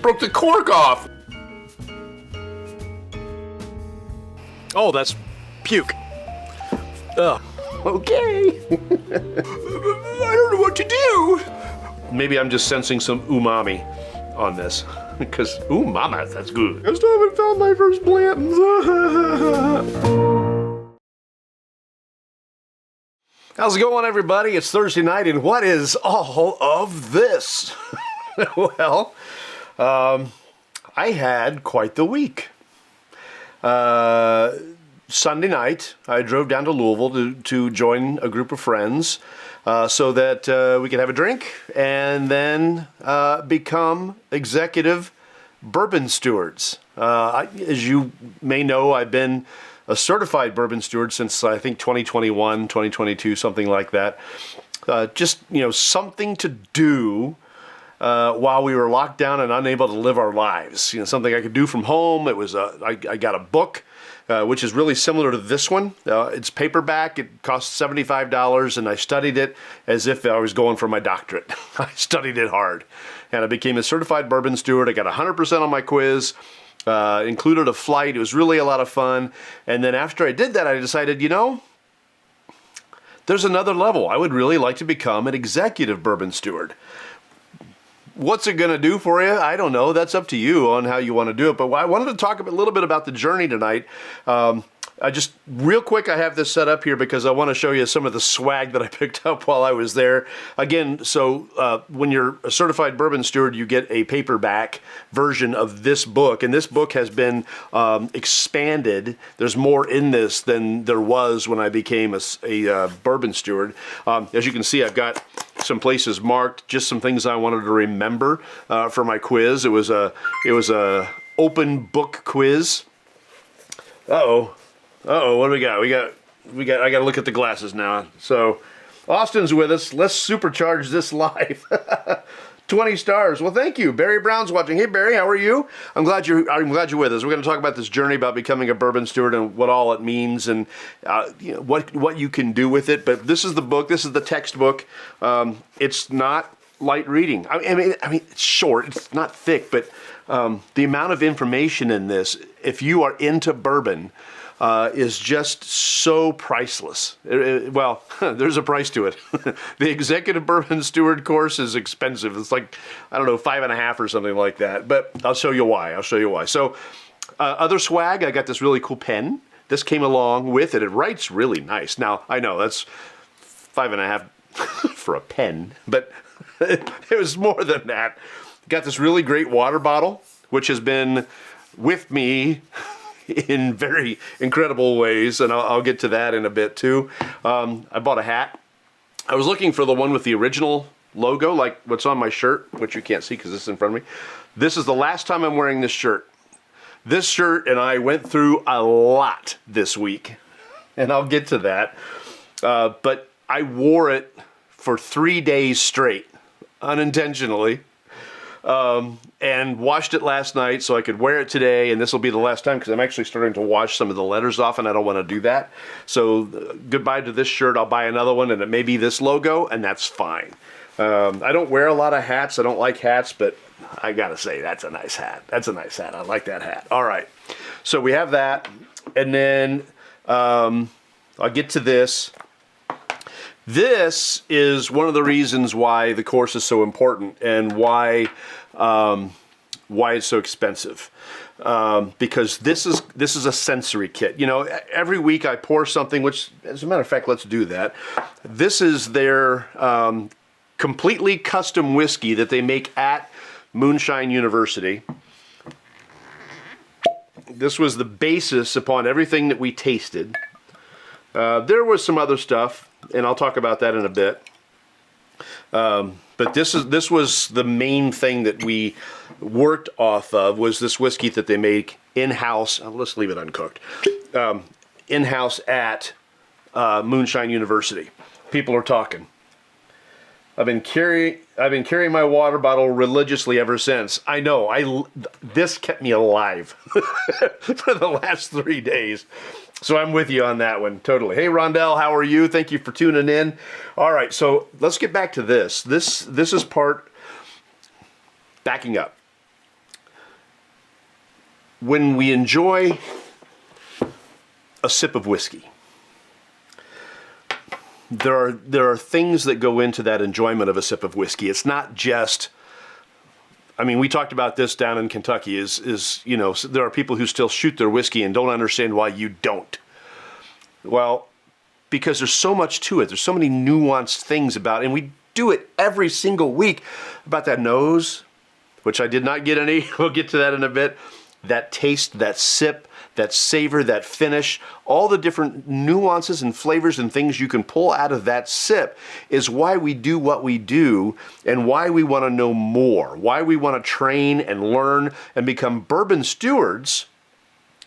broke the cork off. Oh, that's puke. Ugh. Okay. I don't know what to do. Maybe I'm just sensing some umami on this. Because, ooh, mama, that's good. I still haven't found my first Blanton's. How's it going, everybody? It's Thursday night, and what is all of this? Well, I had quite the week. Sunday night, I drove down to Louisville to join a group of friends so that we could have a drink and then become executive bourbon stewards. As you may know, I've been a certified bourbon steward since I think 2021, 2022, something like that. Just, something to do while we were locked down and unable to live our lives. Something I could do from home. It was I got a book, which is really similar to this one. It's paperback. It cost $75, and I studied it as if I was going for my doctorate. I studied it hard, and I became a certified bourbon steward. I got 100% on my quiz. Included a flight. It was really a lot of fun. And then after I did that, I decided, there's another level. I would really like to become an executive bourbon steward. What's it going to do for you? I don't know. That's up to you on how you want to do it. But I wanted to talk a little bit about the journey tonight. Real quick, I have this set up here because I want to show you some of the swag that I picked up while I was there. Again, so when you're a certified bourbon steward, you get a paperback version of this book. And this book has been expanded. There's more in this than there was when I became a bourbon steward. As you can see, I've got some places marked, just some things I wanted to remember for my quiz. It was a open book quiz. Uh-oh, what do we got? I got to look at the glasses now. So, Austin's with us. Let's supercharge this live. 20 stars. Well, thank you. Barry Brown's watching. Hey, Barry, how are you? I'm glad you're with us. We're going to talk about this journey about becoming a bourbon steward and what all it means and what you can do with it. But this is the book. This is the textbook. It's not light reading. I mean, it's short. It's not thick, but the amount of information in this, if you are into bourbon, is just so priceless. Well, there's a price to it. The Executive Bourbon Steward course is expensive. It's like, I don't know, $5.50 or something like that. But I'll show you why. So, other swag, I got this really cool pen. This came along with it. It writes really nice. Now, I know that's $5.50 for a pen, but it was more than that. Got this really great water bottle, which has been with me in very incredible ways, and I'll get to that in a bit too. I bought a hat. I was looking for the one with the original logo, like what's on my shirt, which you can't see because this is in front of me. This is the last time I'm wearing this shirt. This shirt and I went through a lot this week, and I'll get to that. But I wore it for 3 days straight, unintentionally. And washed it last night so I could wear it today, and this will be the last time because I'm actually starting to wash some of the letters off, and I don't want to do that. So goodbye to this shirt. I'll buy another one, and it may be this logo, and that's fine. I don't wear a lot of hats. I don't like hats, but I gotta say, that's a nice hat. I like that hat. All right. So we have that, and then I'll get to this. This is one of the reasons why the course is so important and why it's so expensive. Because this is a sensory kit. Every week I pour something, which, as a matter of fact, let's do that. This is their completely custom whiskey that they make at Moonshine University. This was the basis upon everything that we tasted. There was some other stuff, and I'll talk about that in a bit. But this was the main thing that we worked off of, was this whiskey that they make in-house. Let's leave it uncooked. In-house at Moonshine University. People are talking. I've been carrying my water bottle religiously ever since. I know. This kept me alive for the last 3 days. So I'm with you on that one, totally. Hey, Rondell, how are you? Thank you for tuning in. All right, so let's get back to this. This is part, backing up. when we enjoy a sip of whiskey, there are things that go into that enjoyment of a sip of whiskey. It's not just, I mean, we talked about this down in Kentucky, is you know, there are people who still shoot their whiskey and don't understand why you don't. Well, because there's so much to it. There's so many nuanced things about it, and we do it every single week, about that nose, which I did not get any. We'll get to that in a bit. That taste, that sip, that savor, that finish, all the different nuances and flavors and things you can pull out of that sip is why we do what we do and why we want to know more, why we want to train and learn and become bourbon stewards,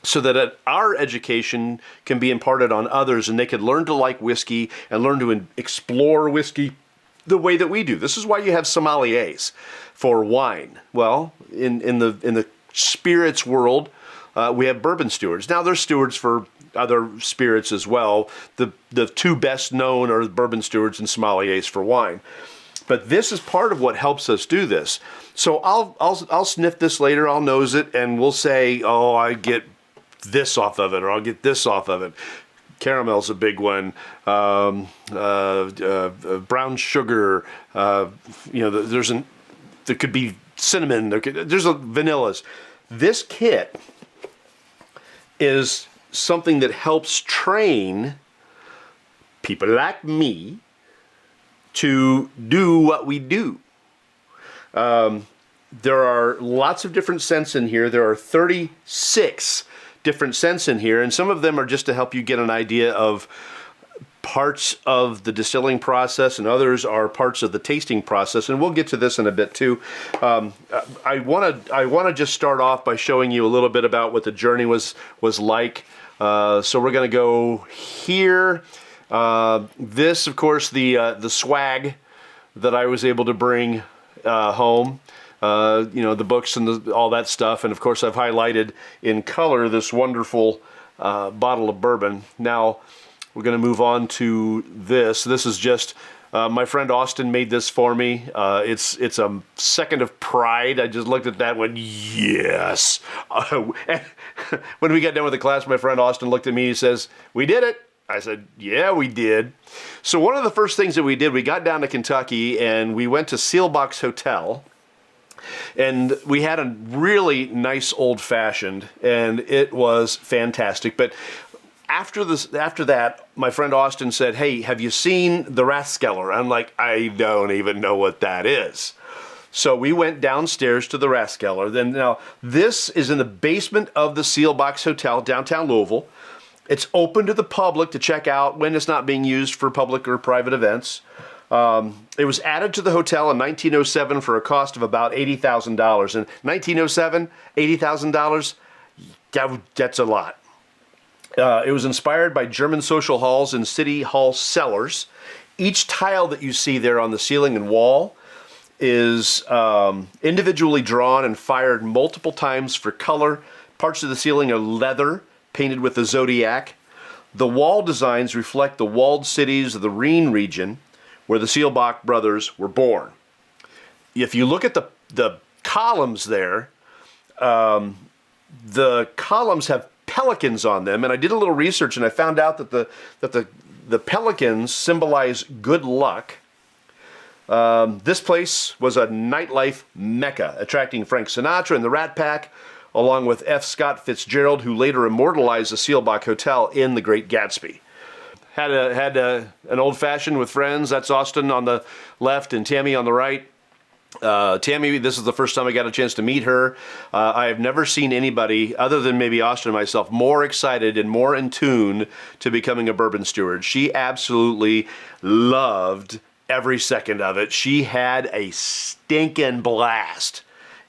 so that our education can be imparted on others and they can learn to like whiskey and learn to explore whiskey the way that we do. This is why you have sommeliers for wine. Well, in the spirits world, we have bourbon stewards. Now there's stewards for other spirits as well. The two best known are bourbon stewards and sommeliers for wine. But this is part of what helps us do this. So I'll sniff this later, I'll nose it, and we'll say, oh, I get this off of it, or I'll get this off of it. Caramel's a big one. Brown sugar. There could be cinnamon. There's vanillas. This kit is something that helps train people like me to do what we do. There are lots of different scents in here. There are 36 different scents in here, and some of them are just to help you get an idea of parts of the distilling process, and others are parts of the tasting process, and we'll get to this in a bit too. I want to just start off by showing you a little bit about what the journey was like. So we're going to go here. This, of course, the swag that I was able to bring home. The books and all that stuff. And of course, I've highlighted in color this wonderful bottle of bourbon. Now, we're going to move on to this. This is just, my friend Austin made this for me. It's a second of pride. I just looked at that and went, yes. When we got done with the class, my friend Austin looked at me, he says, we did it. I said, yeah, we did. So one of the first things that we did, we got down to Kentucky and we went to Sealbox Hotel. And we had a really nice old-fashioned, and it was fantastic. But after that, my friend Austin said, hey, have you seen the Rathskeller? I'm like, I don't even know what that is. So we went downstairs to the Rathskeller. Now, this is in the basement of the Sealbox Hotel, downtown Louisville. It's open to the public to check out when it's not being used for public or private events. It was added to the hotel in 1907 for a cost of about $80,000. In 1907, $80,000, that's a lot. It was inspired by German social halls and city hall cellars. Each tile that you see there on the ceiling and wall is individually drawn and fired multiple times for color. Parts of the ceiling are leather, painted with the zodiac. The wall designs reflect the walled cities of the Rhine region, where the Seelbach brothers were born. If you look at the columns there, the columns have pelicans on them, and I did a little research and I found out that the pelicans symbolize good luck. This place was a nightlife mecca, attracting Frank Sinatra and the Rat Pack, along with F. Scott Fitzgerald, who later immortalized the Seelbach Hotel in The Great Gatsby. Had an old-fashioned with friends. That's Austin on the left and Tammy on the right. Tammy, this is the first time I got a chance to meet her. I have never seen anybody, other than maybe Austin and myself, more excited and more in tune to becoming a bourbon steward. She absolutely loved every second of it. She had a stinking blast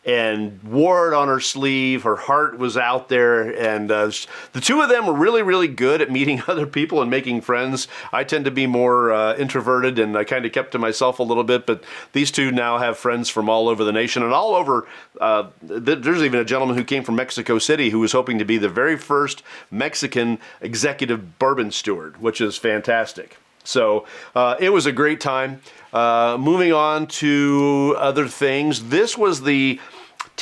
and wore it on her sleeve. Her heart was out there, and the two of them were really, really good at meeting other people and making friends. I tend to be more introverted, and I kind of kept to myself a little bit, but these two now have friends from all over the nation, and all over, there's even a gentleman who came from Mexico City who was hoping to be the very first Mexican executive bourbon steward, which is fantastic. So it was a great time. Moving on to other things. This was the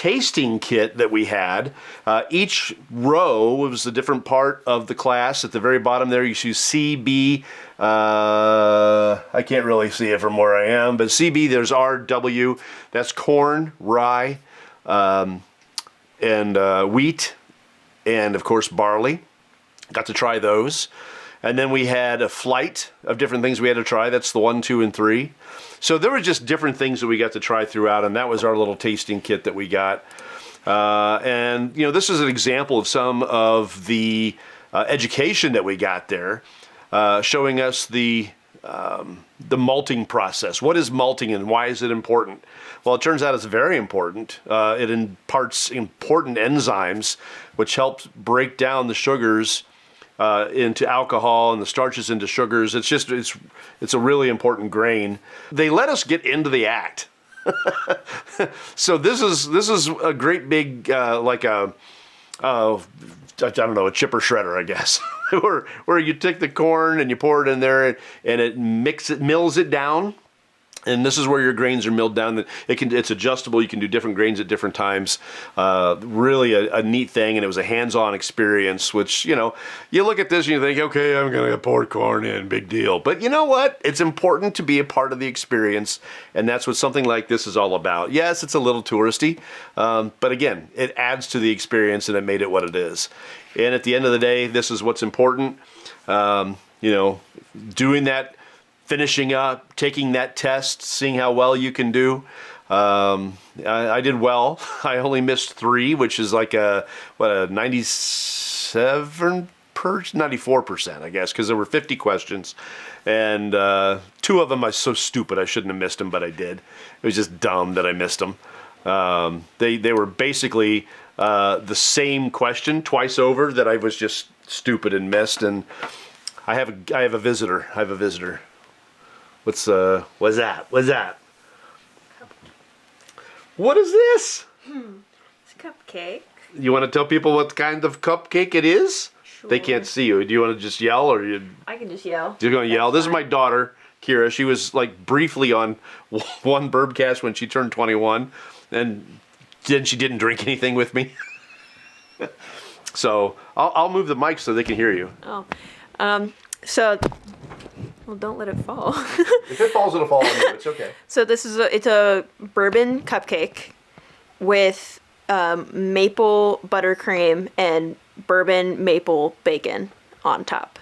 tasting kit that we had. Each row was a different part of the class. At the very bottom there, you see CB. I can't really see it from where I am, but CB, there's RW. That's corn, rye, and wheat, and of course barley. Got to try those. And then we had a flight of different things we had to try. That's the 1, 2, and 3. So there were just different things that we got to try throughout, and that was our little tasting kit that we got. And, you know, this is an example of some of the education that we got there, showing us the malting process. What is malting and why is it important? Well, it turns out it's very important. It imparts important enzymes, which helps break down the sugars into alcohol and the starches into sugars. It's a really important grain. They let us get into the act. So this is a great big I don't know, a chipper shredder, I guess, where you take the corn and you pour it in there and it mills it down. And this is where your grains are milled down. It's adjustable. You can do different grains at different times. Really a neat thing, and it was a hands-on experience, which, you know, you look at this and you think, okay, I'm going to pour corn in, big deal. But you know what? It's important to be a part of the experience, and that's what something like this is all about. Yes, it's a little touristy, but again, it adds to the experience, and it made it what it is. And at the end of the day, this is what's important. You know, doing that, finishing up, taking that test, seeing how well you can do. I did well. I only missed 3, which is like a 94%, I guess, because there were 50 questions. And 2 of them I was so stupid I shouldn't have missed them, but I did. It was just dumb that I missed them. They were basically the same question twice over that I was just stupid and missed. And I have a visitor. What's that? What is this? It's a cupcake. You want to tell people what kind of cupcake it is? Sure. They can't see you. Do you want to just yell, or I can just yell. you're going to yell? That's This is my daughter, Kira. She was like briefly on one Bourbcast when she turned 21, and then she didn't drink anything with me. So I'll move the mic so they can hear you. Oh, well, don't let it fall. If it falls, it'll fall on you. It's okay. So it's a bourbon cupcake with maple buttercream and bourbon maple bacon on top,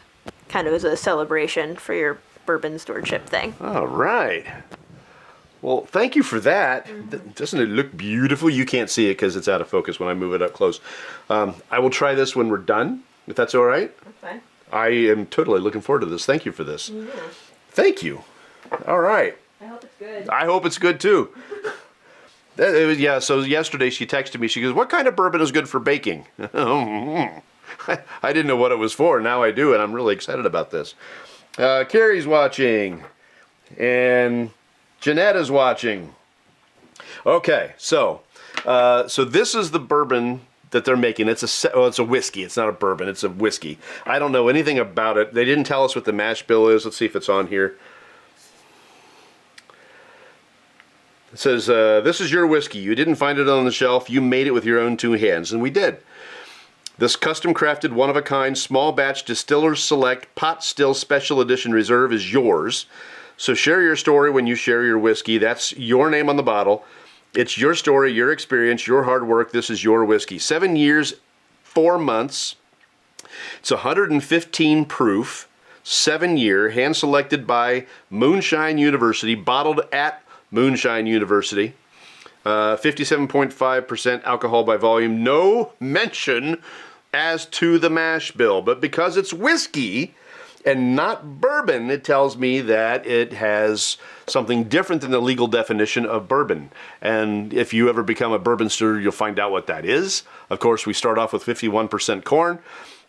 kind of as a celebration for your bourbon stewardship thing. All right. Well, thank you for that. Mm-hmm. Doesn't it look beautiful? You can't see it because it's out of focus when I move it up close. I will try this when we're done, if that's all right. That's fine. I am totally looking forward to this. Thank you for this. Yeah. Thank you. All right. I hope it's good. I hope it's good too. So yesterday she texted me. She goes, "What kind of bourbon is good for baking?" I didn't know what it was for. Now I do, and I'm really excited about this. Carrie's watching, and Jeanette is watching. Okay, so this is the bourbon that they're making. It's a whiskey. It's not a bourbon. It's a whiskey. I don't know anything about it. They didn't tell us what the mash bill is. Let's see if it's on here. It says, this is your whiskey. You didn't find it on the shelf. You made it with your own 2 hands. And we did. This custom crafted, one-of-a-kind, small batch Distillers Select Pot Still Special Edition Reserve is yours. So share your story when you share your whiskey. That's your name on the bottle. It's your story, your experience, your hard work. This is your whiskey. 7 years, 4 months. It's 115 proof, 7-year, hand-selected by Moonshine University, bottled at Moonshine University. 57.5% alcohol by volume. No mention as to the mash bill, but because it's whiskey and not bourbon, it tells me that it has something different than the legal definition of bourbon. And if you ever become a bourbon steward, you'll find out what that is. Of course, we start off with 51% corn.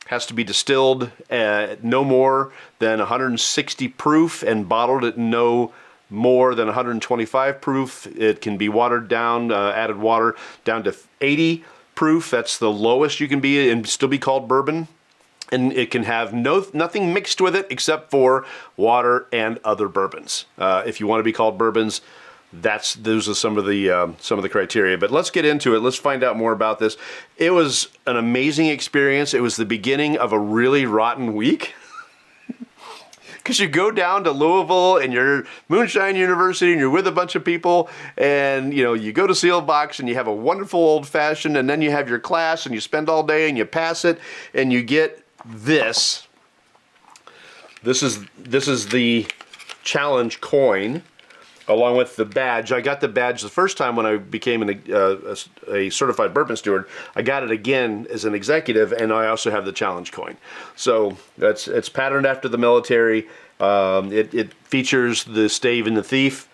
Has to be distilled at no more than 160 proof and bottled at no more than 125 proof. It can be watered down, added water down to 80 proof. That's the lowest you can be and still be called bourbon. And it can have nothing mixed with it except for water and other bourbons. If you want to be called bourbons, those are some of the criteria. But let's get into it. Let's find out more about this. It was an amazing experience. It was the beginning of a really rotten week. Because you go down to Louisville and you're Moonshine University and you're with a bunch of people and, you go to Seal Box and you have a wonderful old fashioned and then you have your class and you spend all day and you pass it and you get this. This is the challenge coin along with the badge. I got the badge the first time when I became a certified bourbon steward. I got it again as an executive, and I also have the challenge coin. So it's patterned after the military. It features the stave and the thief,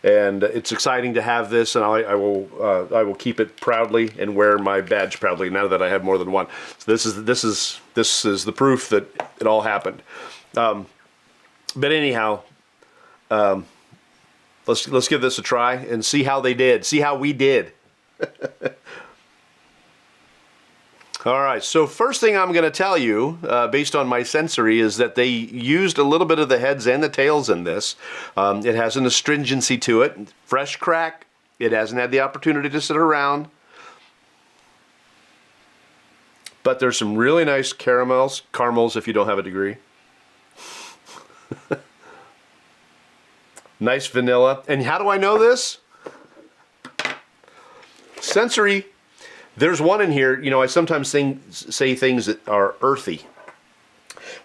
and it's exciting to have this. And I will keep it proudly and wear my badge proudly now that I have more than one. So this is the proof that it all happened. But anyhow. Let's give this a try and see how they did. See how we did. All right. So first thing I'm going to tell you, based on my sensory, is that they used a little bit of the heads and the tails in this. It has an astringency to it. Fresh crack. It hasn't had the opportunity to sit around. But there's some really nice caramels if you don't have a degree. Nice vanilla. And how do I know this? Sensory. There's one in here. I sometimes say things that are earthy.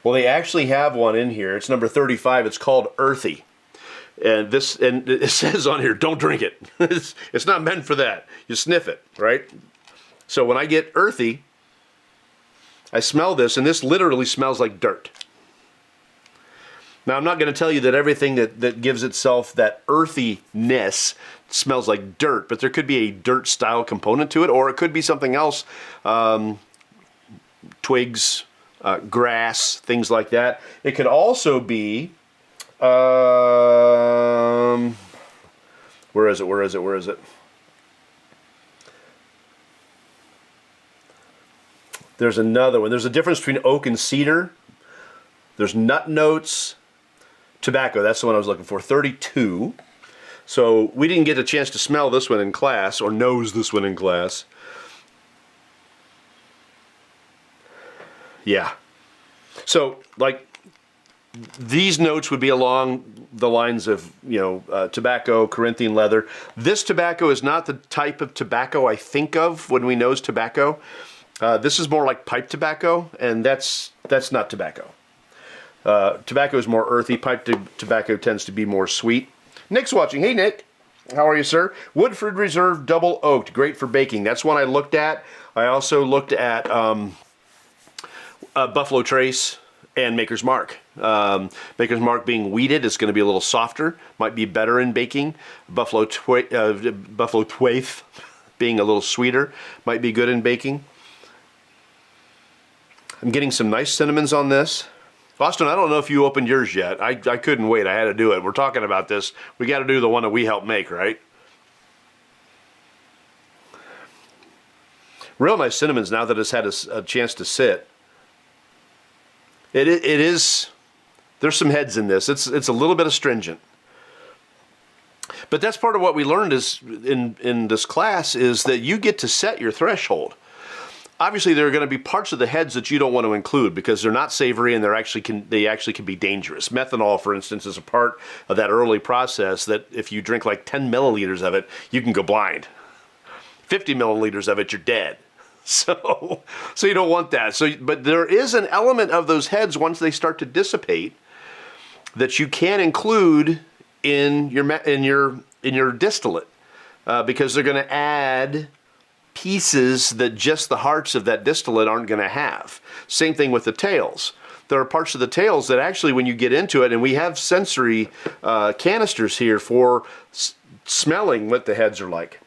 Well, they actually have one in here. It's number 35. It's called Earthy. And it says on here, don't drink it. It's not meant for that. You sniff it, right? So when I get earthy, I smell this, and this literally smells like dirt. Now, I'm not going to tell you that everything that gives itself that earthiness smells like dirt, but there could be a dirt-style component to it, or it could be something else, twigs, grass, things like that. It could also be, where is it? There's another one. There's a difference between oak and cedar. There's nut notes. Tobacco, that's the one I was looking for, 32. So we didn't get a chance to smell this one in class, or nose this one in class. Yeah. So, these notes would be along the lines of, tobacco, Corinthian leather. This tobacco is not the type of tobacco I think of when we nose tobacco. This is more like pipe tobacco, and that's not tobacco. Tobacco is more earthy. Pipe tobacco tends to be more sweet. Nick's watching. Hey, Nick. How are you, sir? Woodford Reserve Double Oaked. Great for baking. That's one I looked at. I also looked at Buffalo Trace and Maker's Mark. Maker's Mark being wheated is going to be a little softer. Might be better in baking. Buffalo Twaith being a little sweeter. Might be good in baking. I'm getting some nice cinnamons on this. Austin, I don't know if you opened yours yet. I couldn't wait. I had to do it. We're talking about this. We got to do the one that we helped make, right? Real nice cinnamons now that it's had a chance to sit. It is. There's some heads in this. It's a little bit astringent. But that's part of what we learned is in this class is that you get to set your threshold. Obviously, there are going to be parts of the heads that you don't want to include because they're not savory and they actually can be dangerous. Methanol, for instance, is a part of that early process that if you drink like 10 milliliters of it, you can go blind. 50 milliliters of it, you're dead. So you don't want that. But there is an element of those heads once they start to dissipate that you can include in your distillate because they're going to add pieces that just the hearts of that distillate aren't going to have. Same thing with the tails. There are parts of the tails that actually, when you get into it, and we have sensory canisters here for smelling what the heads are like,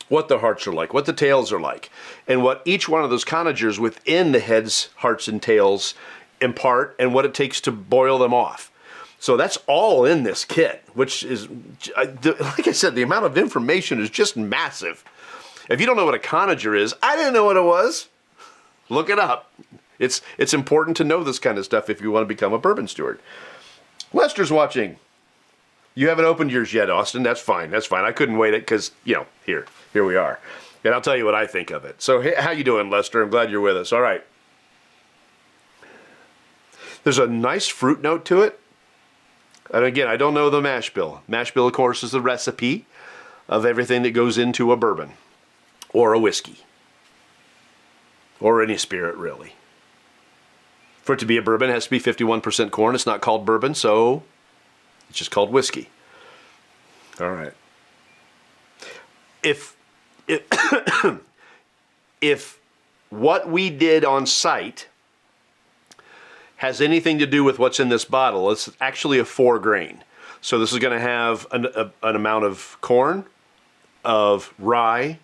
what the hearts are like, what the tails are like, and what each one of those conagers within the heads, hearts, and tails impart, and what it takes to boil them off. So that's all in this kit, which is, like I said, the amount of information is just massive. If you don't know what a conager is, I didn't know what it was. Look it up. It's important to know this kind of stuff if you want to become a bourbon steward. Lester's watching. You haven't opened yours yet, Austin. That's fine. That's fine. I couldn't wait it because, here we are. And I'll tell you what I think of it. So how you doing, Lester? I'm glad you're with us. All right. There's a nice fruit note to it. And again, I don't know the mash bill. Mash bill, of course, is the recipe of everything that goes into a bourbon or a whiskey or any spirit, really. For it to be a bourbon, it has to be 51% corn. It's not called bourbon, so it's just called whiskey. All right. If what we did on site has anything to do with what's in this bottle, it's actually a 4-grain. So this is going to have an amount of corn, of rye,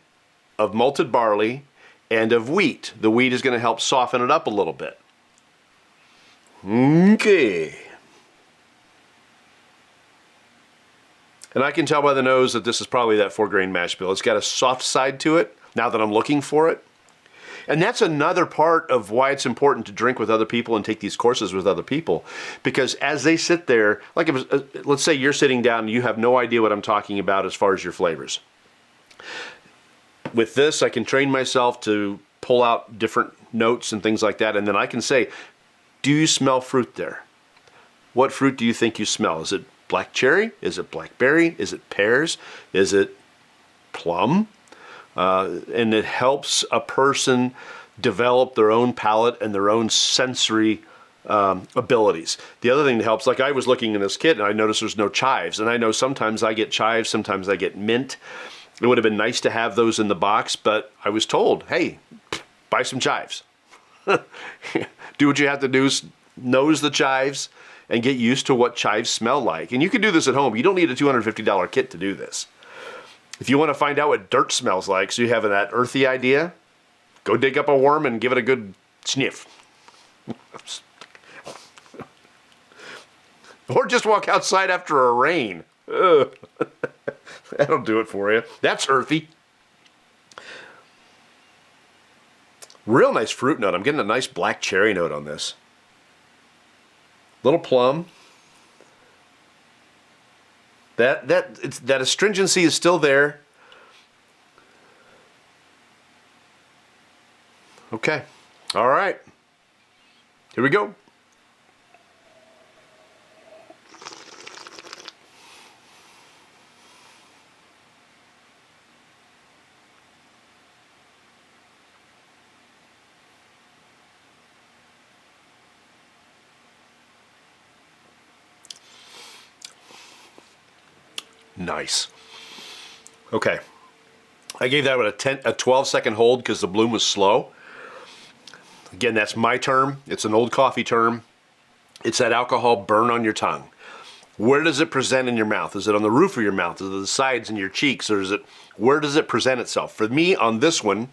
of malted barley, and of wheat. The wheat is going to help soften it up a little bit. Okay. And I can tell by the nose that this is probably that 4-grain mash bill. It's got a soft side to it, now that I'm looking for it. And that's another part of why it's important to drink with other people and take these courses with other people. Because as they sit there, like let's say you're sitting down and you have no idea what I'm talking about as far as your flavors. With this, I can train myself to pull out different notes and things like that. And then I can say, do you smell fruit there? What fruit do you think you smell? Is it black cherry? Is it blackberry? Is it pears? Is it plum? And it helps a person develop their own palate and their own sensory abilities. The other thing that helps, like I was looking in this kit and I noticed there's no chives. And I know sometimes I get chives, sometimes I get mint. It would have been nice to have those in the box, but I was told, hey, buy some chives. Do what you have to do, nose the chives, and get used to what chives smell like. And you can do this at home. You don't need a $250 kit to do this. If you want to find out what dirt smells like, so you have that earthy idea, go dig up a worm and give it a good sniff. Or just walk outside after a rain. That'll do it for you. That's earthy. Real nice fruit note. I'm getting a nice black cherry note on this. Little plum. That astringency is still there. Okay. All right. Here we go. Nice. Okay. I gave that a 12-second hold because the bloom was slow. Again, that's my term. It's an old coffee term. It's that alcohol burn on your tongue. Where does it present in your mouth? Is it on the roof of your mouth? Is it the sides and your cheeks? Or where does it present itself? For me, on this one,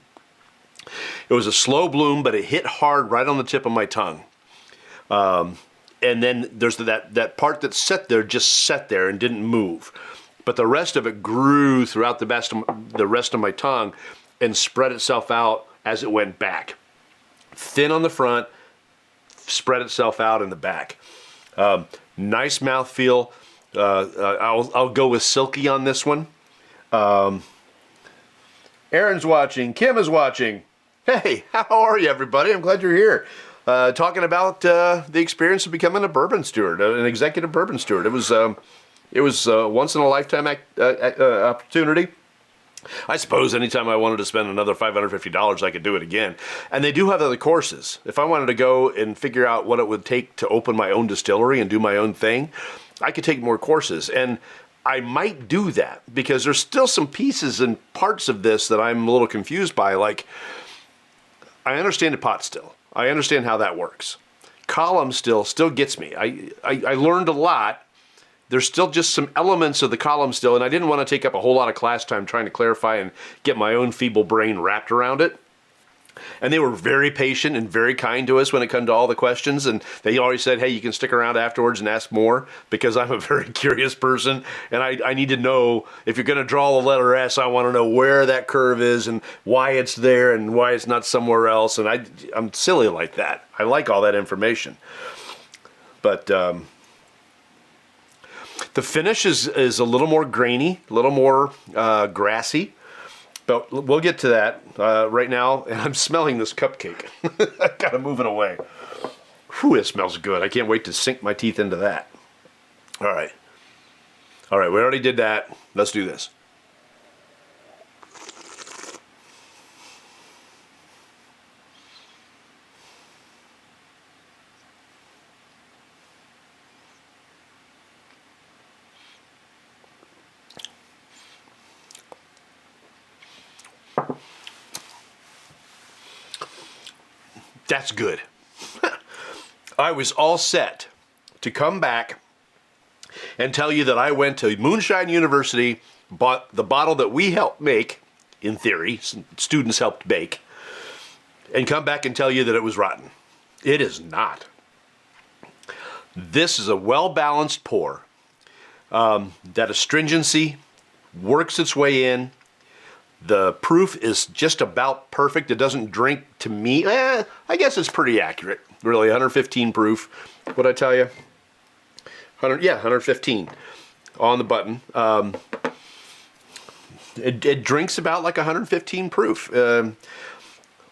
it was a slow bloom, but it hit hard right on the tip of my tongue. And then there's that part that sat there and didn't move. But the rest of it grew throughout the rest of my tongue and spread itself out as it went back. Thin on the front, spread itself out in the back. Nice mouthfeel. I'll go with silky on this one. Aaron's watching. Kim is watching. Hey, how are you, everybody? I'm glad you're here. Talking about the experience of becoming a bourbon steward, an executive bourbon steward. It was a once-in-a-lifetime opportunity. I suppose anytime I wanted to spend another $550, I could do it again. And they do have other courses. If I wanted to go and figure out what it would take to open my own distillery and do my own thing, I could take more courses. And I might do that because there's still some pieces and parts of this that I'm a little confused by. Like, I understand the pot still. I understand how that works. Column still gets me. I learned a lot. There's still just some elements of the column still, and I didn't want to take up a whole lot of class time trying to clarify and get my own feeble brain wrapped around it. And they were very patient and very kind to us when it came to all the questions, and they always said, hey, you can stick around afterwards and ask more, because I'm a very curious person, and I need to know, if you're going to draw the letter S, I want to know where that curve is and why it's there and why it's not somewhere else, and I'm silly like that. I like all that information. But The finish is a little more grainy, a little more grassy, but we'll get to that right now. And I'm smelling this cupcake. I gotta move it away. Whew, it smells good. I can't wait to sink my teeth into that. All right, we already did that. Let's do this. That's good. I was all set to come back and tell you that I went to Moonshine University, bought the bottle that we helped make, in theory, students helped bake, and come back and tell you that it was rotten. It is not. This is a well-balanced pour. That astringency works its way in. The proof is just about perfect. It doesn't drink to me. I guess it's pretty accurate. Really, 115 proof. What'd I tell you? 115 on the button. It drinks about like 115 proof.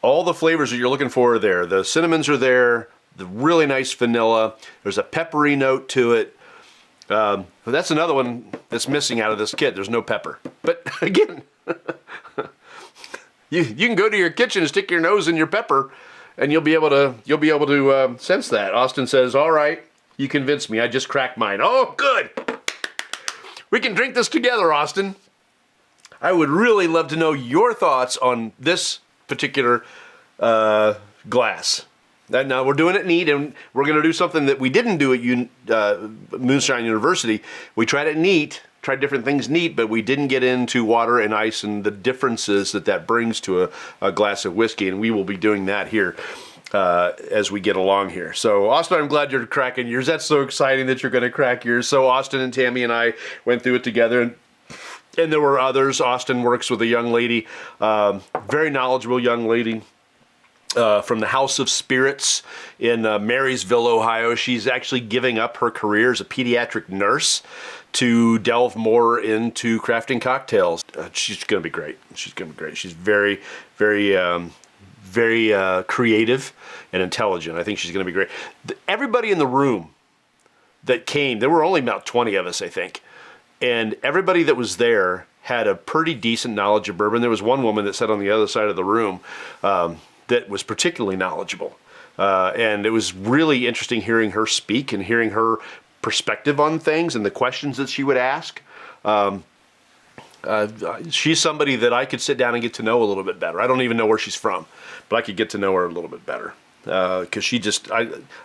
All the flavors that you're looking for are there. The cinnamons are there. The really nice vanilla. There's a peppery note to it. That's another one that's missing out of this kit. There's no pepper. But again, you can go to your kitchen and stick your nose in your pepper, and you'll be able to sense that. Austin says, "All right, you convinced me. I just cracked mine." Oh, good. We can drink this together, Austin. I would really love to know your thoughts on this particular glass. Now we're doing it neat, and we're going to do something that we didn't do at Moonshine University. We tried it neat, tried different things neat, but we didn't get into water and ice and the differences that brings to a glass of whiskey, and we will be doing that here as we get along here. So, Austin, I'm glad you're cracking yours. That's so exciting that you're going to crack yours. So, Austin and Tammy and I went through it together, and there were others. Austin works with a young lady, very knowledgeable young lady, from the House of Spirits in Marysville, Ohio. She's actually giving up her career as a pediatric nurse to delve more into crafting cocktails. She's going to be great. She's going to be great. She's very, very, very creative and intelligent. I think she's going to be great. Everybody in the room that came, there were only about 20 of us, I think, and everybody that was there had a pretty decent knowledge of bourbon. There was one woman that sat on the other side of the room that was particularly knowledgeable. And it was really interesting hearing her speak and hearing her perspective on things and the questions that she would ask. She's somebody that I could sit down and get to know a little bit better. I don't even know where she's from, but I could get to know her a little bit better. Because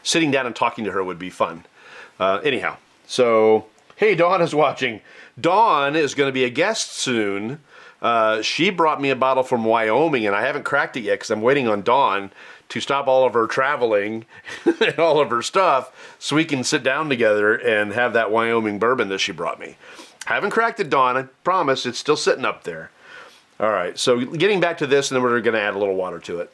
sitting down and talking to her would be fun. Anyhow, so, hey, Dawn is watching. Dawn is going to be a guest soon. She brought me a bottle from Wyoming, and I haven't cracked it yet because I'm waiting on Dawn to stop all of her traveling and all of her stuff so we can sit down together and have that Wyoming bourbon that she brought me. Haven't cracked it, Dawn. I promise. It's still sitting up there. All right, so getting back to this, and then we're going to add a little water to it.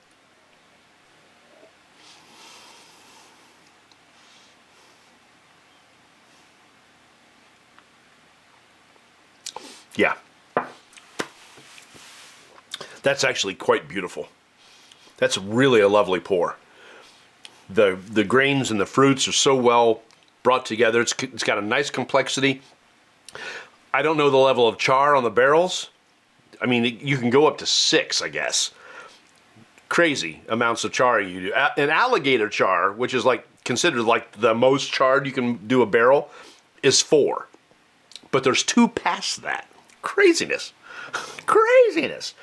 Yeah. That's actually quite beautiful. That's really a lovely pour. The grains and the fruits are so well brought together. It's got a nice complexity. I don't know the level of char on the barrels. I mean, you can go up to 6, I guess. Crazy amounts of char you do. An alligator char, which is like considered like the most charred you can do a barrel, is 4. But there's 2 past that. Craziness. Craziness.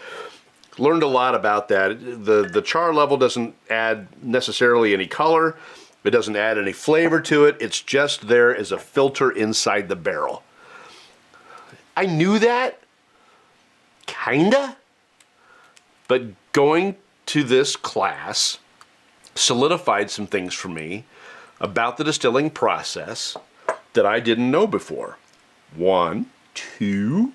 Learned a lot about that. The char level doesn't add necessarily any color. It doesn't add any flavor to it. It's just there as a filter inside the barrel. I knew that, kinda, but going to this class solidified some things for me about the distilling process that I didn't know before. 1, 2.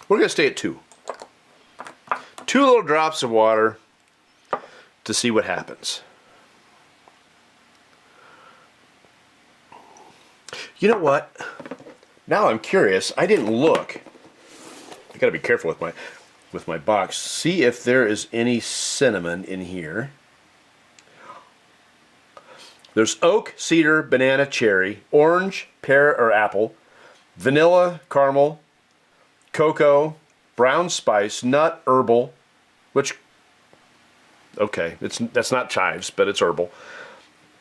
We're going to stay at 2. 2 little drops of water to see what happens. You know what? Now I'm curious. I didn't look. I gotta be careful with my box. See if there is any cinnamon in here. There's oak, cedar, banana, cherry, orange, pear or apple, vanilla, caramel, cocoa, brown spice, nut, herbal, which, okay, that's not chives, but it's herbal.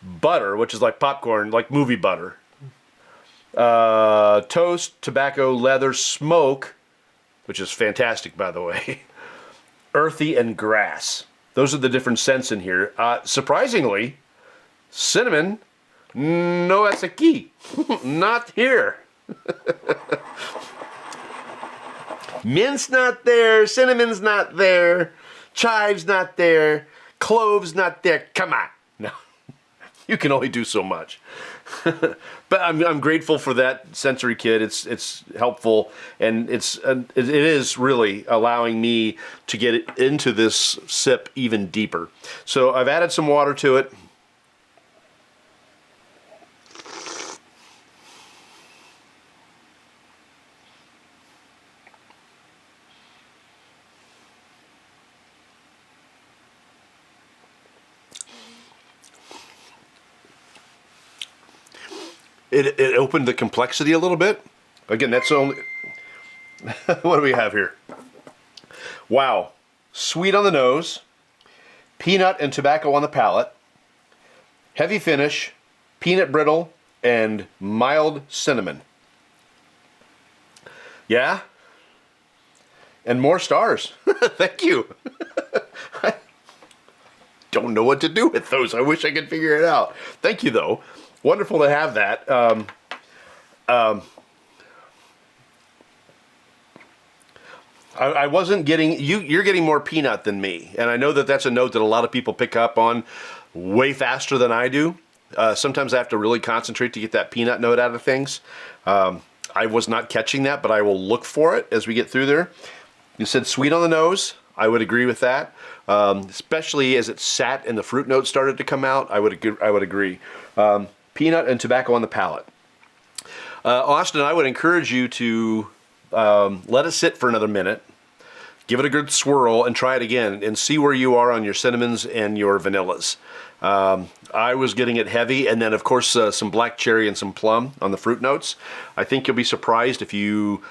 Butter, which is like popcorn, like movie butter. Toast, tobacco, leather, smoke, which is fantastic, by the way. Earthy, and grass. Those are the different scents in here. Surprisingly, cinnamon, no, that's a key. Not here. Mint's not there, cinnamon's not there, chives not there, cloves not there. Come on. No. You can only do so much. But I'm grateful for that sensory kit. It's helpful, and it is really allowing me to get into this sip even deeper. So I've added some water to it. It opened the complexity a little bit. Again, that's only... What do we have here? Wow. Sweet on the nose. Peanut and tobacco on the palate. Heavy finish. Peanut brittle. And mild cinnamon. Yeah? And more stars. Thank you. I don't know what to do with those. I wish I could figure it out. Thank you, though. Wonderful to have that. I wasn't getting... You're getting more peanut than me. And I know that that's a note that a lot of people pick up on way faster than I do. Sometimes I have to really concentrate to get that peanut note out of things. I was not catching that, but I will look for it as we get through there. You said sweet on the nose. I would agree with that. Especially as it sat and the fruit notes started to come out. I would agree. Peanut and tobacco on the palate. Austin, I would encourage you to let it sit for another minute, give it a good swirl, and try it again, and see where you are on your cinnamons and your vanillas. I was getting it heavy, and then of course some black cherry and some plum on the fruit notes. I think you'll be surprised if you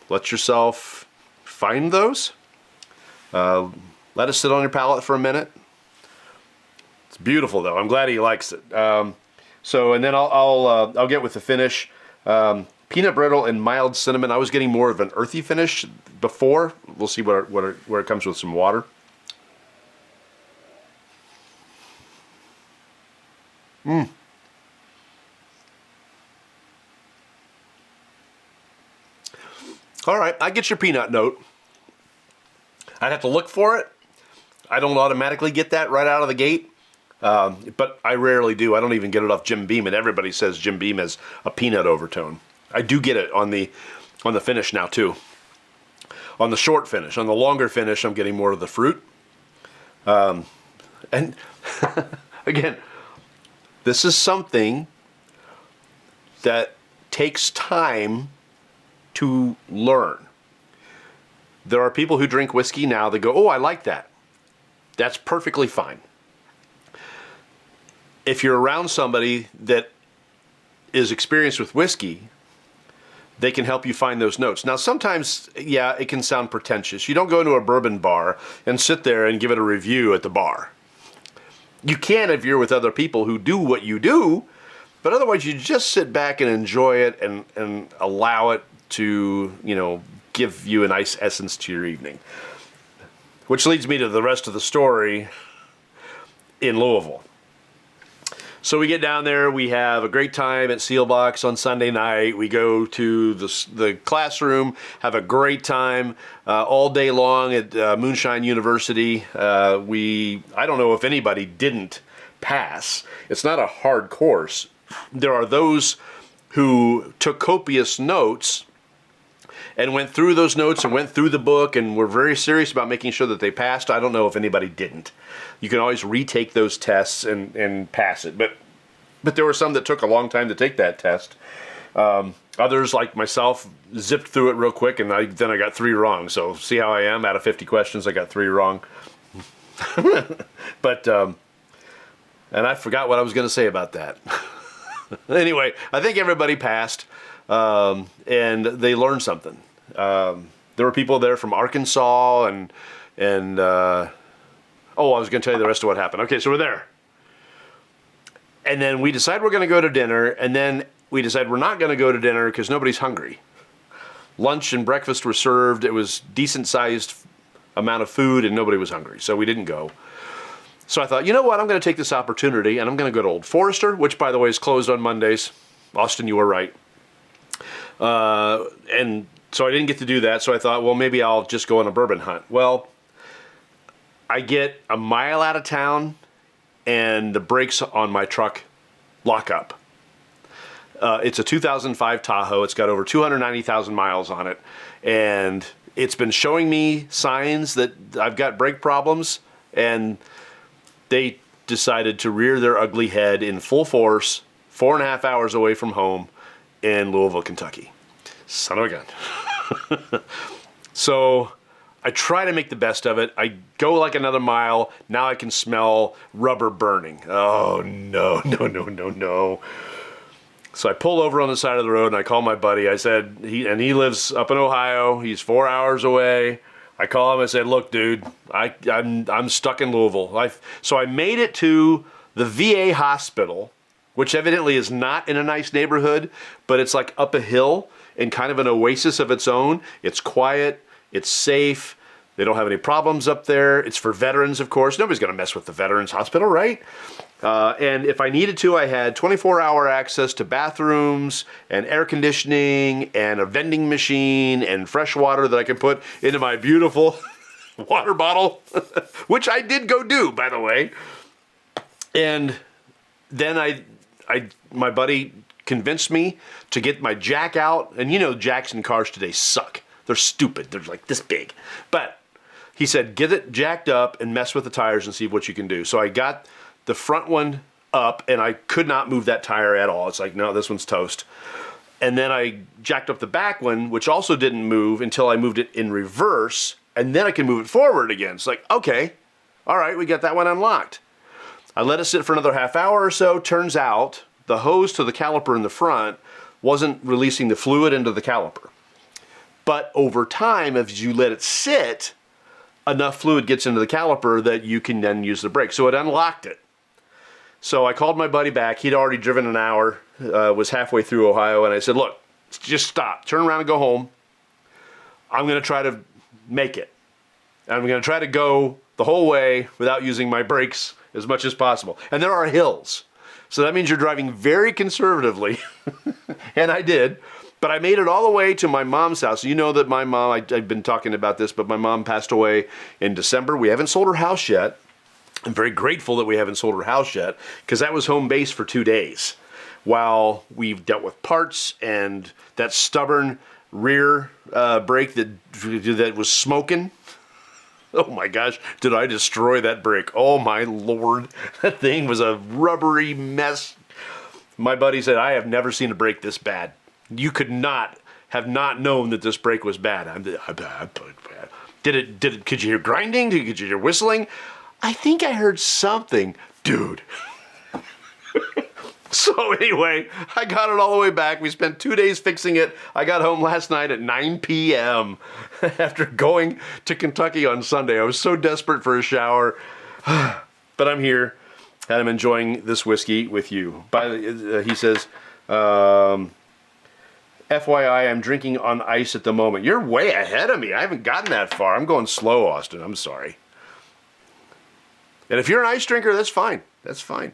let yourself find those. Let it sit on your palate for a minute. It's beautiful, though. I'm glad he likes it. So, and then I'll get with the finish. Peanut brittle and mild cinnamon. I was getting more of an earthy finish before. We'll see where it comes with some water. All right, I get your peanut note. I'd have to look for it. I don't automatically get that right out of the gate. But I rarely do. I don't even get it off Jim Beam, and everybody says Jim Beam has a peanut overtone. I do get it on the finish now too. On the short finish, on the longer finish, I'm getting more of the fruit. And again, this is something that takes time to learn. There are people who drink whiskey now that go, "Oh, I like that." That's perfectly fine. If you're around somebody that is experienced with whiskey, they can help you find those notes. Now, sometimes, yeah, it can sound pretentious. You don't go into a bourbon bar and sit there and give it a review at the bar. You can if you're with other people who do what you do, but otherwise you just sit back and enjoy it and allow it to, give you a nice essence to your evening. Which leads me to the rest of the story in Louisville. So we get down there, we have a great time at Sealbox on Sunday night. We go to the classroom, have a great time all day long at Moonshine University. I don't know if anybody didn't pass. It's not a hard course. There are those who took copious notes and went through those notes and went through the book and were very serious about making sure that they passed. I don't know if anybody didn't. You can always retake those tests and pass it. But But there were some that took a long time to take that test. Others, like myself, zipped through it real quick, and then I got 3 wrong. So see how I am? Out of 50 questions, I got 3 wrong. But, and I forgot what I was going to say about that. Anyway, I think everybody passed, and they learned something. There were people there from Arkansas, and I was going to tell you the rest of what happened. Okay, so we're there. And then we decide we're going to go to dinner, and then we decide we're not going to go to dinner because nobody's hungry. Lunch and breakfast were served. It was decent-sized amount of food, and nobody was hungry, so we didn't go. So I thought, you know what, I'm going to take this opportunity, and I'm going to go to Old Forester, which, by the way, is closed on Mondays. Austin, you were right. And so I didn't get to do that, so I thought, well, maybe I'll just go on a bourbon hunt. Well, I get a mile out of town, and the brakes on my truck lock up. It's a 2005 Tahoe. It's got over 290,000 miles on it, and it's been showing me signs that I've got brake problems, and they decided to rear their ugly head in full force 4.5 hours away from home in Louisville, Kentucky. Son of a gun. So I try to make the best of it. I go like another mile. Now I can smell rubber burning. Oh, no. So I pull over on the side of the road, and I call my buddy. I said, he lives up in Ohio. He's 4 hours away. I call him. I said, look, dude, I'm stuck in Louisville. So I made it to the VA hospital, which evidently is not in a nice neighborhood, but it's like up a hill and kind of an oasis of its own. It's quiet. It's safe. They don't have any problems up there. It's for veterans, of course. Nobody's going to mess with the Veterans Hospital, right? And if I needed to, I had 24-hour access to bathrooms and air conditioning and a vending machine and fresh water that I could put into my beautiful water bottle, which I did go do, by the way. And then my buddy convinced me to get my jack out. And you know, jacks in cars today suck. They're stupid. They're like this big. But he said, get it jacked up and mess with the tires and see what you can do. So I got the front one up, and I could not move that tire at all. It's like, no, this one's toast. And then I jacked up the back one, which also didn't move until I moved it in reverse, and then I can move it forward again. It's like, okay, all right, we got that one unlocked. I let it sit for another half hour or so. Turns out the hose to the caliper in the front wasn't releasing the fluid into the caliper. But over time, as you let it sit, enough fluid gets into the caliper that you can then use the brake. So it unlocked it. So I called my buddy back. He'd already driven an hour, was halfway through Ohio, and I said, look, just stop. Turn around and go home. I'm going to try to make it. And I'm going to try to go the whole way without using my brakes as much as possible. And there are hills. So that means you're driving very conservatively. And I did. But I made it all the way to my mom's house. You know that my mom, I've been talking about this, but my mom passed away in December. We haven't sold her house yet. I'm very grateful that we haven't sold her house yet, because that was home base for 2 days while we've dealt with parts and that stubborn rear brake that was smoking. Oh my gosh, did I destroy that brake? Oh my Lord, that thing was a rubbery mess. My buddy said, I have never seen a brake this bad. You could not have not known that this brake was bad. Could you hear grinding? Could you hear whistling? I think I heard something. Dude. So anyway, I got it all the way back. We spent 2 days fixing it. I got home last night at 9 p.m. after going to Kentucky on Sunday. I was so desperate for a shower. But I'm here, and I'm enjoying this whiskey with you. He says, FYI, I'm drinking on ice at the moment. You're way ahead of me. I haven't gotten that far. I'm going slow, Austin. I'm sorry. And if you're an ice drinker, that's fine. That's fine.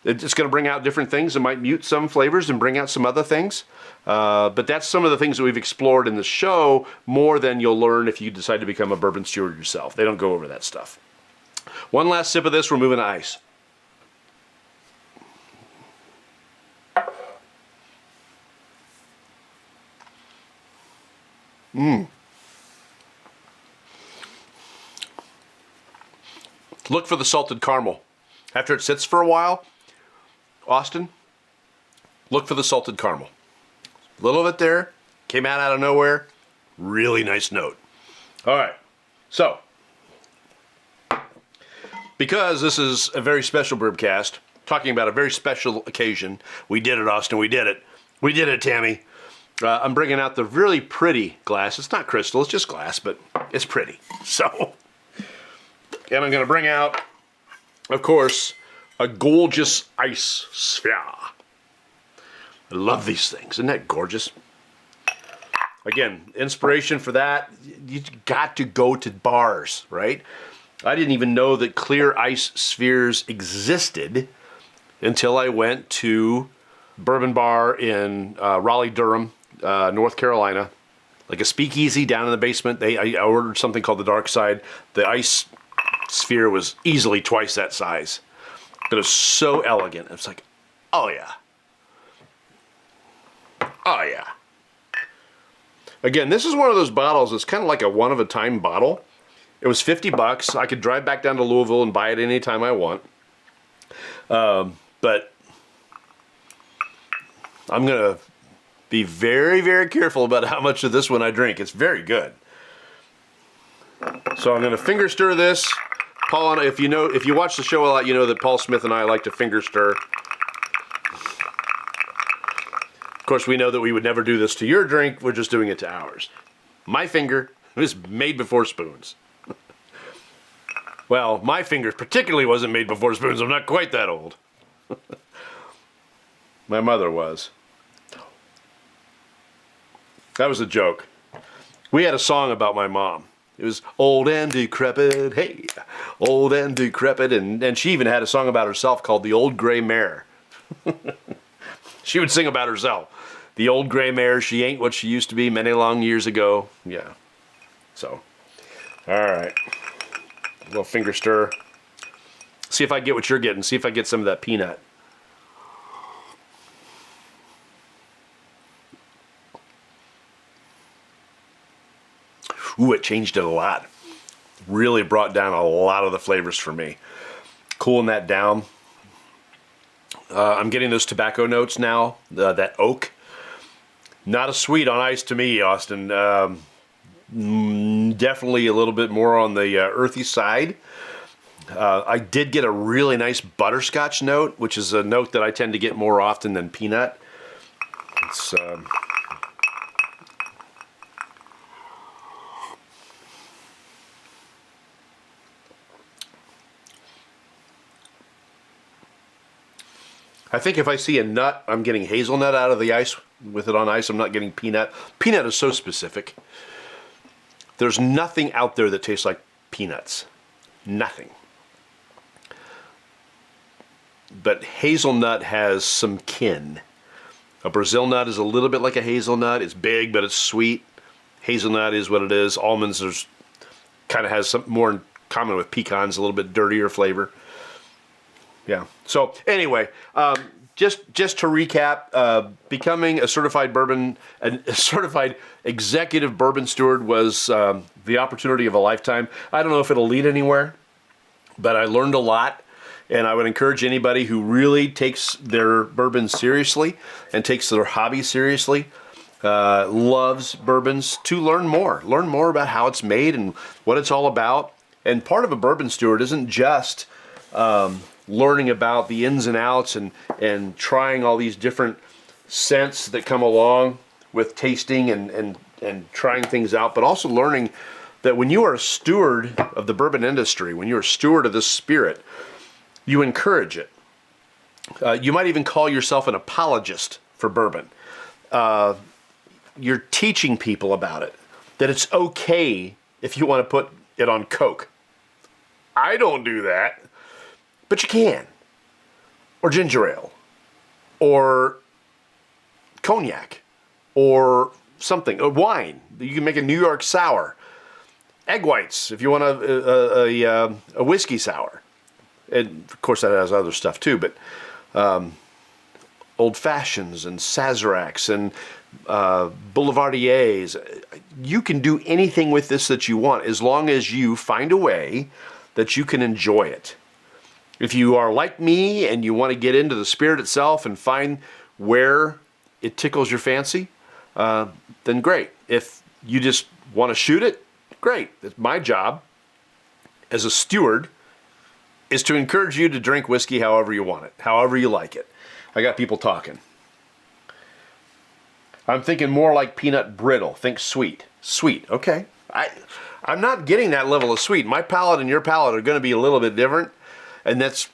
It's going to bring out different things. It might mute some flavors and bring out some other things. But that's some of the things that we've explored in the show more than you'll learn if you decide to become a bourbon steward yourself. They don't go over that stuff. One last sip of this. We're moving to ice. Look for the salted caramel. After it sits for a while, Austin, look for the salted caramel. A little of it there, came out of nowhere. Really nice note. All right, so because this is a very special Bourbcast, talking about a very special occasion, we did it, Austin, we did it. We did it, Tammy. I'm bringing out the really pretty glass. It's not crystal, it's just glass, but it's pretty. So, and I'm going to bring out, of course, a gorgeous ice sphere. I love these things. Isn't that gorgeous? Again, inspiration for that, you got to go to bars, right? I didn't even know that clear ice spheres existed until I went to Bourbon Bar in Raleigh-Durham, North Carolina. Like a speakeasy down in the basement. I ordered something called the Dark Side. The ice sphere was easily twice that size. But it was so elegant. It's like, oh yeah. Oh yeah. Again, this is one of those bottles that's kind of like a one-of-a-time bottle. It was $50. I could drive back down to Louisville and buy it anytime I want. But I'm going to be very, very careful about how much of this one I drink. It's very good. So I'm going to finger stir this. Paul, if you watch the show a lot, you know that Paul Smith and I like to finger stir. Of course, we know that we would never do this to your drink. We're just doing it to ours. My finger was made before spoons. Well, my finger particularly wasn't made before spoons. I'm not quite that old. My mother was. That was a joke. We had a song about my mom. It was old and decrepit, hey, old and decrepit. And she even had a song about herself called The Old Gray Mare. She would sing about herself. The old gray mare, she ain't what she used to be many long years ago. Yeah. So, all right. A little finger stir. See if I get what you're getting. See if I get some of that peanut. Ooh, it changed it a lot. Really brought down a lot of the flavors for me. Cooling that down. I'm getting those tobacco notes now. That oak. Not a sweet on ice to me, Austin. Definitely a little bit more on the earthy side. I did get a really nice butterscotch note, which is a note that I tend to get more often than peanut. It's I think if I see a nut, I'm getting hazelnut out of the ice. With it on ice, I'm not getting peanut. Peanut is so specific. There's nothing out there that tastes like peanuts. Nothing. But hazelnut has some kin. A Brazil nut is a little bit like a hazelnut. It's big, but it's sweet. Hazelnut is what it is. Almonds kind of has some more in common with pecans, a little bit dirtier flavor. Yeah. So anyway, just to recap, becoming a certified executive bourbon steward was the opportunity of a lifetime. I don't know if it'll lead anywhere, but I learned a lot, and I would encourage anybody who really takes their bourbon seriously and takes their hobby seriously, loves bourbons, to learn more. Learn more about how it's made and what it's all about. And part of a bourbon steward isn't just learning about the ins and outs and trying all these different scents that come along with tasting and trying things out, but also learning that when you are a steward of the bourbon industry, when you're a steward of this spirit, you encourage it. You might even call yourself an apologist for bourbon. You're teaching people about it, that it's okay if you want to put it on Coke. I don't do that. But you can. Or ginger ale. Or cognac. Or something. Or wine. You can make a New York sour. Egg whites, if you want a whiskey sour. And of course that has other stuff too, but old fashions and Sazeracs and Boulevardiers. You can do anything with this that you want as long as you find a way that you can enjoy it. If you are like me and you want to get into the spirit itself and find where it tickles your fancy, then great. If you just want to shoot it, great. It's my job as a steward is to encourage you to drink whiskey however you want it, however you like it. I got people talking. I'm thinking more like peanut brittle. Think sweet. Sweet, okay. I'm not getting that level of sweet. My palate and your palate are going to be a little bit different. And that's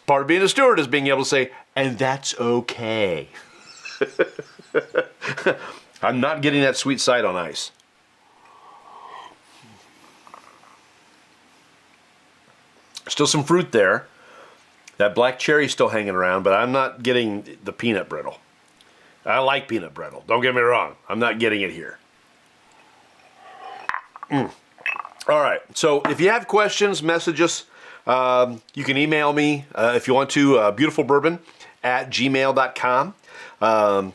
part of being a steward, is being able to say, and that's okay. I'm not getting that sweet side on ice. Still some fruit there. That black cherry's still hanging around, but I'm not getting the peanut brittle. I like peanut brittle. Don't get me wrong. I'm not getting it here. All right. So if you have questions, message us. You can email me if you want to, beautifulbourbon@gmail.com. Of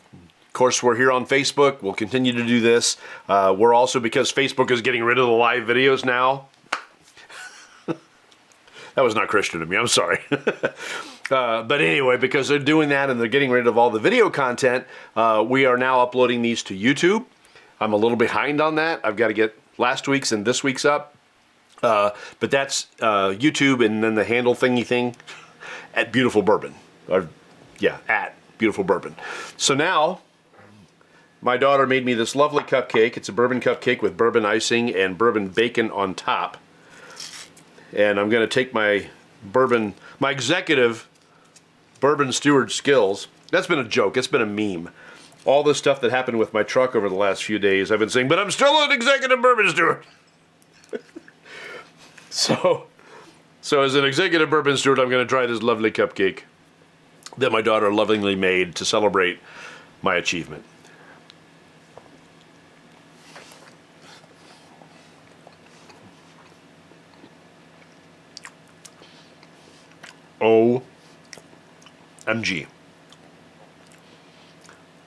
course, we're here on Facebook. We'll continue to do this. We're also, because Facebook is getting rid of the live videos now. That was not Christian of me. I'm sorry. But anyway, because they're doing that and they're getting rid of all the video content, we are now uploading these to YouTube. I'm a little behind on that. I've got to get last week's and this week's up. But that's YouTube, and then the handle thingy thing at Beautiful Bourbon. Or, yeah, at Beautiful Bourbon. So now, my daughter made me this lovely cupcake. It's a bourbon cupcake with bourbon icing and bourbon bacon on top. And I'm going to take my executive bourbon steward skills. That's been a joke. It's been a meme. All the stuff that happened with my truck over the last few days, I've been saying, but I'm still an executive bourbon steward. So as an executive bourbon steward, I'm going to try this lovely cupcake that my daughter lovingly made to celebrate my achievement. OMG.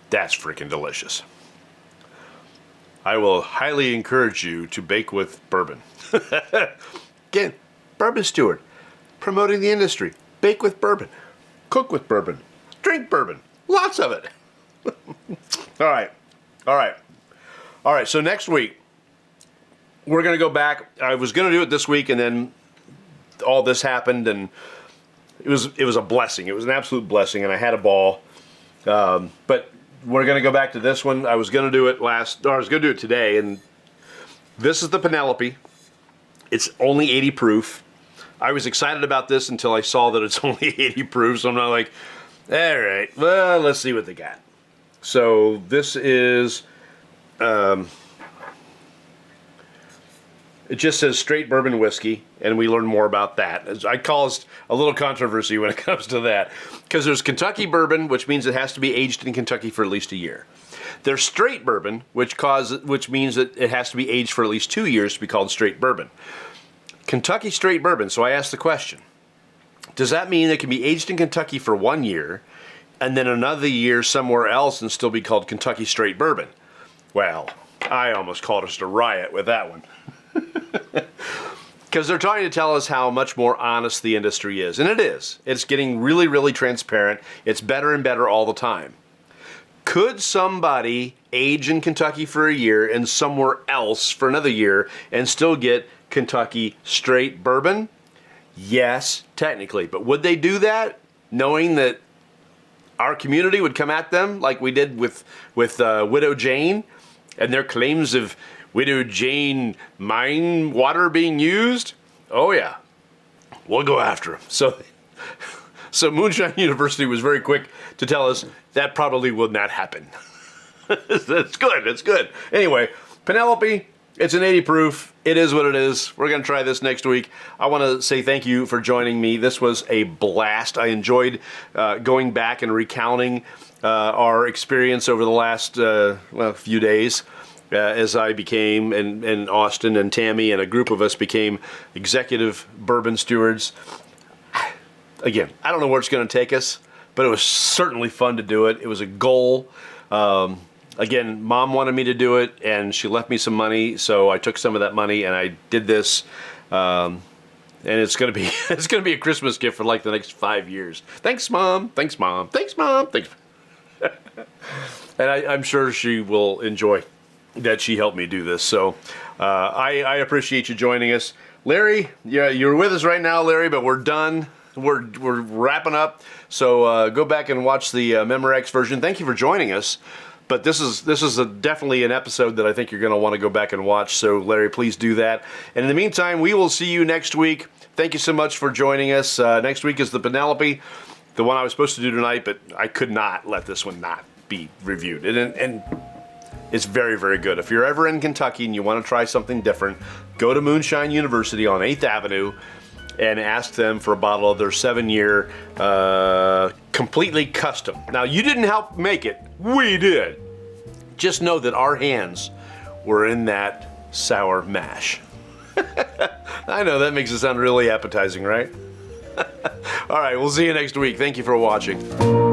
That's freaking delicious. I will highly encourage you to bake with bourbon. Again, Bourbon Steward, promoting the industry. Bake with bourbon. Cook with bourbon. Drink bourbon. Lots of it. All right. So next week, we're going to go back. I was going to do it this week, and then all this happened, and it was a blessing. It was an absolute blessing, and I had a ball. But we're going to go back to this one. I was going to do it I was going to do it today, and this is the Penelope. It's only 80 proof. I was excited about this until I saw that it's only 80 proof, so I'm not like, all right, well, let's see what they got. So this is, it just says straight bourbon whiskey, and we learn more about that. I caused a little controversy when it comes to that, because there's Kentucky bourbon, which means it has to be aged in Kentucky for at least a year. There's straight bourbon, which means that it has to be aged for at least 2 years to be called straight bourbon. Kentucky straight bourbon, so I asked the question, does that mean it can be aged in Kentucky for 1 year and then another year somewhere else and still be called Kentucky straight bourbon? Well, I almost called us a riot with that one. Because they're trying to tell us how much more honest the industry is. And it is. It's getting really, really transparent. It's better and better all the time. Could somebody age in Kentucky for a year and somewhere else for another year and still get Kentucky straight bourbon? Yes, technically. But would they do that knowing that our community would come at them like we did with Widow Jane and their claims of Widow Jane mine water being used? Oh yeah, we'll go after them. So Moonshine University was very quick to tell us that probably will not happen. That's good. It's good. Anyway, Penelope, it's an 80 proof. It is what it is. We're going to try this next week. I want to say thank you for joining me. This was a blast. I enjoyed going back and recounting our experience over the last few days. As I became, and Austin and Tammy and a group of us became executive bourbon stewards. Again, I don't know where it's going to take us, but it was certainly fun to do it. It was a goal. Again, Mom wanted me to do it, and she left me some money, so I took some of that money and I did this. and it's gonna be a Christmas gift for like the next 5 years. Thanks, Mom. Thanks, Mom. Thanks, Mom. Thanks. And I'm sure she will enjoy that she helped me do this. So I appreciate you joining us, Larry. Yeah, you're with us right now, Larry, but we're done. We're wrapping up. So go back and watch the Memorex version. Thank you for joining us. But this is definitely an episode that I think you're going to want to go back and watch. So, Larry, please do that. And in the meantime, we will see you next week. Thank you so much for joining us. Next week is the Penelope, the one I was supposed to do tonight, but I could not let this one not be reviewed. And it's very, very good. If you're ever in Kentucky and you want to try something different, go to Moonshine University on 8th Avenue and ask them for a bottle of their 7-year completely custom. Now, you didn't help make it. We did. Just know that our hands were in that sour mash. I know, that makes it sound really appetizing, right? All right, we'll see you next week. Thank you for watching.